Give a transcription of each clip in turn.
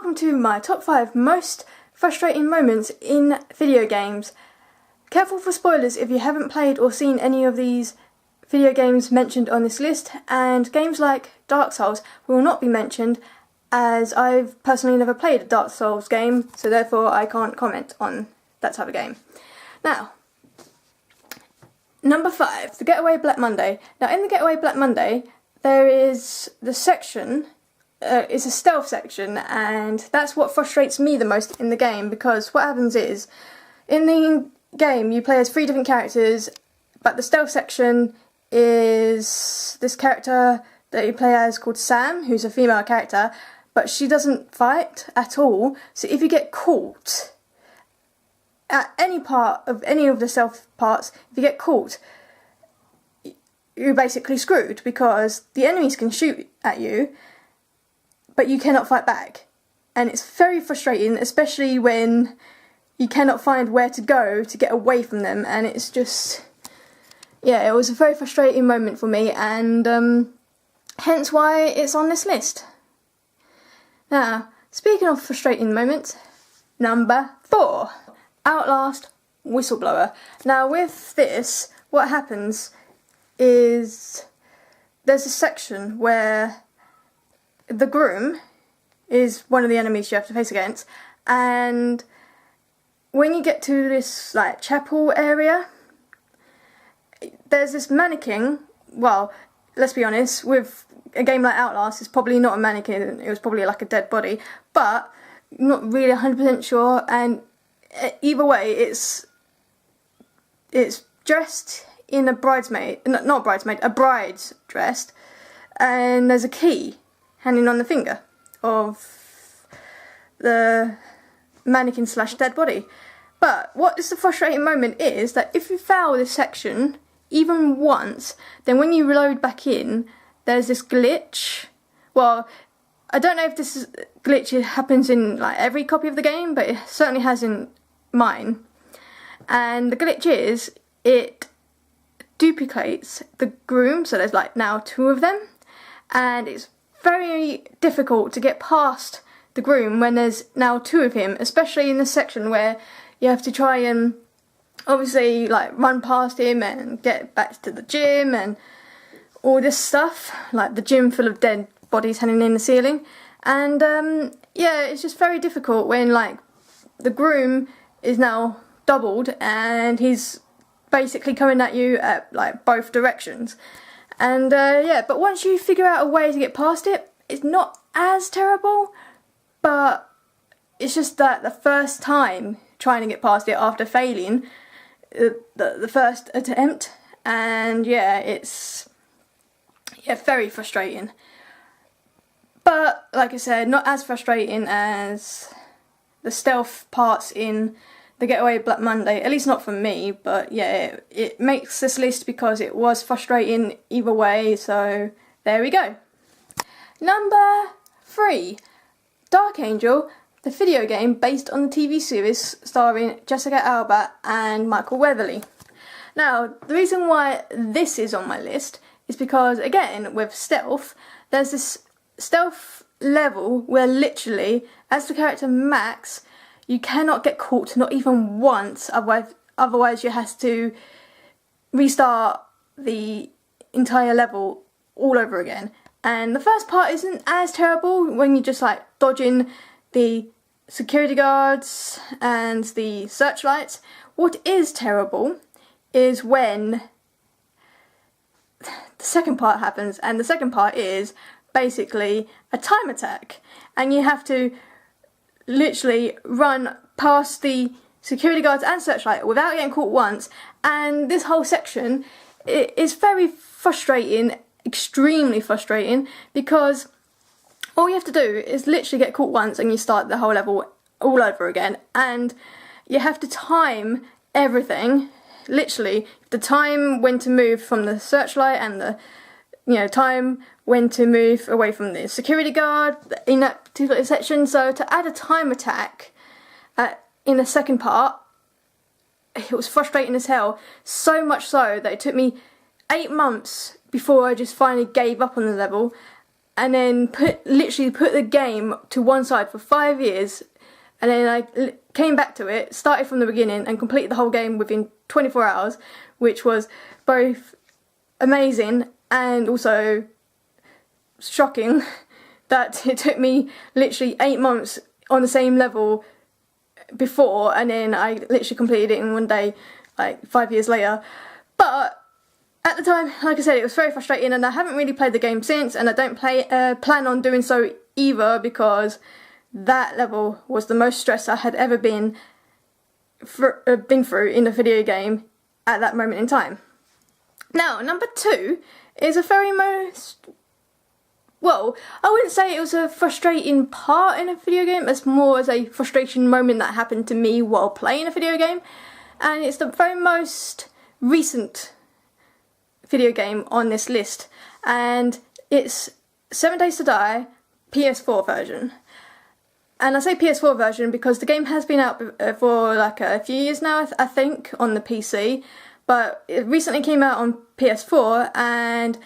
welcome to my top 5 most frustrating moments in video games. Careful for spoilers if you haven't played or seen any of these video games mentioned on this list, and games like Dark Souls will not be mentioned as I've personally never played a Dark Souls game, so therefore I can't comment on that type of game. Now, number 5, the Getaway Black Monday. Now in the Getaway Black Monday there is the section, it's a stealth section, and that's what frustrates me the most in the game, because what happens is, in the game you play as 3 different characters, but the stealth section is this character that you play as called Sam, who's a female character, but she doesn't fight at all, so if you get caught at any part of any of the stealth parts, if you get caught, you're basically screwed, because the enemies can shoot at you, but you cannot fight back. And it's very frustrating, especially when you cannot find where to go to get away from them, and it's just, yeah, it was a very frustrating moment for me, and hence why it's on this list. Now, speaking of frustrating moments, number 4, Outlast Whistleblower. Now with this, what happens is there's a section where the groom is one of the enemies you have to face against, and when you get to this like chapel area, there's this mannequin. Well, let's be honest, with a game like Outlast, it's probably not a mannequin, it was probably like a dead body, but not really 100% sure, and either way it's dressed in a bridesmaid, not bridesmaid, a bride's dress, and there's a key hanging on the finger of the mannequin slash dead body. But what is the frustrating moment is that if you fail this section even once, then when you reload back in, there's this glitch. Well, I don't know if this glitch happens in like every copy of the game, but it certainly has in mine. And the glitch is, it duplicates the groom, so there's like now 2 of them, and it's very difficult to get past the groom when there's now 2 of him, especially in the section where you have to try and obviously like run past him and get back to the gym and all this stuff, like the gym full of dead bodies hanging in the ceiling. And yeah, it's just very difficult when like the groom is now doubled and he's basically coming at you at like both directions. And yeah, but once you figure out a way to get past it, it's not as terrible, but it's just that the first time trying to get past it after failing the first attempt, and yeah, it's very frustrating. But like I said, not as frustrating as the stealth parts in the Getaway Black Monday, at least not for me, but yeah, it makes this list because it was frustrating either way, so there we go. Number 3, Dark Angel, the video game based on the TV series starring Jessica Alba and Michael Weatherly. Now, the reason why this is on my list is because, again, with stealth, there's this stealth level where literally, as the character Max, you cannot get caught, not even once, otherwise you have to restart the entire level all over again. And the first part isn't as terrible when you're just like dodging the security guards and the searchlights. What is terrible is when the second part happens, and the second part is basically a time attack, and you have to literally run past the security guards and searchlight without getting caught once. And this whole section is very frustrating, extremely frustrating, because all you have to do is literally get caught once and you start the whole level all over again, and you have to time everything, literally the time when to move from the searchlight and the time when to move away from the security guard in that particular section. So to add a time attack in the second part, it was frustrating as hell, so much so that it took me 8 months before I just finally gave up on the level. and then literally put the game to one side for 5 years, and then I came back to it, started from the beginning, and completed the whole game within 24 hours, which was both amazing and also shocking that it took me literally 8 months on the same level before, and then I literally completed it in one day, like 5 years later. But at the time, like I said, it was very frustrating, and I haven't really played the game since, and I don't plan on doing so either, because that level was the most stress I had ever been through in a video game at that moment in time. Now, number 2 is a very well, I wouldn't say it was a frustrating part in a video game, it's more as a frustration moment that happened to me while playing a video game, and it's the very most recent video game on this list, and it's 7 Days to Die PS4 version. And I say PS4 version because the game has been out for like a few years now, I think, on the PC, but it recently came out on PS4, and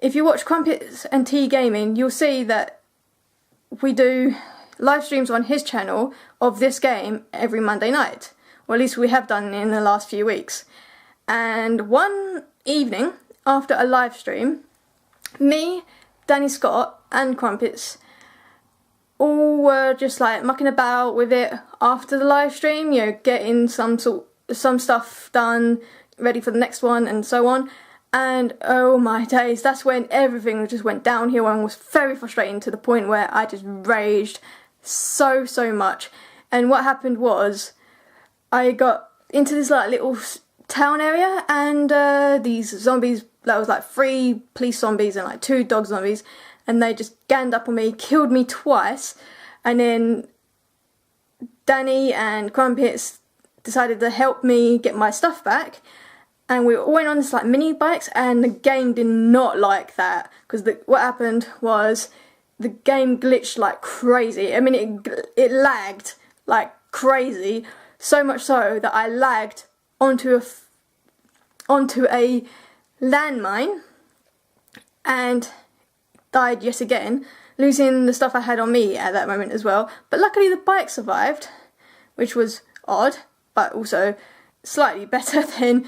if you watch Crumpets and Tea Gaming, you'll see that we do live streams on his channel of this game every Monday night, or at least we have done in the last few weeks. And one evening, after a live stream, me, Danny Scott and Crumpets all were just like mucking about with it after the live stream, you know, getting some stuff done, ready for the next one and so on. And oh my days, that's when everything just went downhill and was very frustrating, to the point where I just raged so much. And what happened was, I got into this like little town area, and these zombies, that was like 3 police zombies and like 2 dog zombies, and they just ganged up on me, killed me twice, and then Danny and Crumpets decided to help me get my stuff back, and we went on this like mini bikes, and the game did not like that, because what happened was the game glitched like crazy. I mean, it lagged like crazy, so much so that I lagged onto a landmine and died yet again, losing the stuff I had on me at that moment as well. But luckily the bike survived, which was odd, but also slightly better than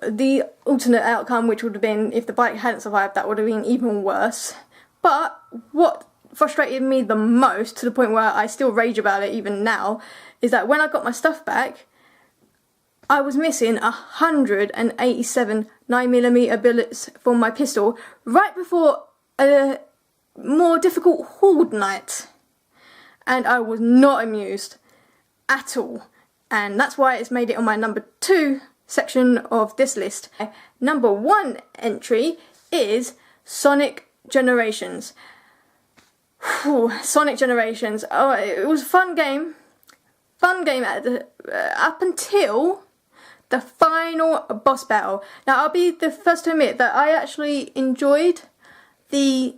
the alternate outcome, which would have been if the bike hadn't survived. That would have been even worse. But what frustrated me the most, to the point where I still rage about it even now, is that when I got my stuff back, I was missing 187 9mm bullets from my pistol right before a more difficult horde night, and I was not amused at all, and that's why it's made it on my number 2 section of this list. Number 1 entry is Sonic Generations. Whew, Sonic Generations. Oh, it was a fun game up until the final boss battle. Now, I'll be the first to admit that I actually enjoyed the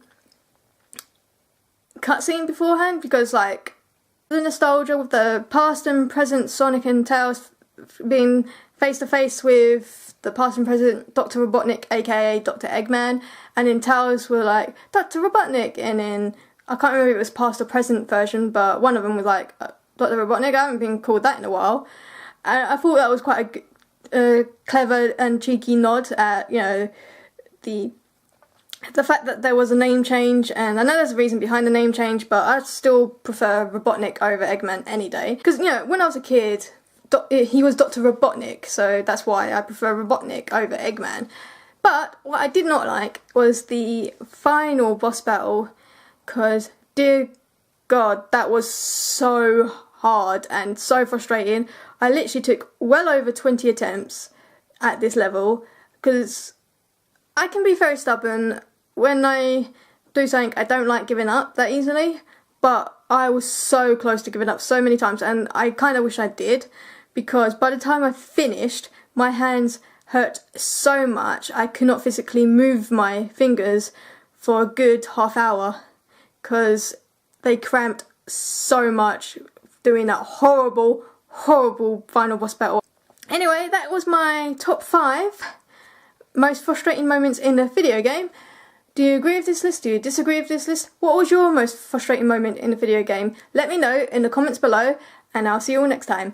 cutscene beforehand, because like the nostalgia with the past and present Sonic and Tails being face to face with the past and present Dr. Robotnik, aka Dr. Eggman, and then Tails were like, Dr. Robotnik, and then I can't remember if it was past or present version, but one of them was like, Dr. Robotnik. I haven't been called that in a while. And I thought that was quite a clever and cheeky nod at, you know, the fact that there was a name change, and I know there's a reason behind the name change, but I still prefer Robotnik over Eggman any day. Because, you know, when I was a kid, he was Dr. Robotnik, so that's why I prefer Robotnik over Eggman. But what I did not like was the final boss battle, because, dear God, that was so hard and so frustrating. I literally took well over 20 attempts at this level, because I can be very stubborn. When I do something, I don't like giving up that easily, but I was so close to giving up so many times, and I kind of wish I did, because by the time I finished, my hands hurt so much I could not physically move my fingers for a good half hour, because they cramped so much doing that horrible final boss battle. Anyway, that was my top 5 most frustrating moments in a video game. Do you agree with this list? Do you disagree with this list? What was your most frustrating moment in a video game? Let me know in the comments below, and I'll see you all next time.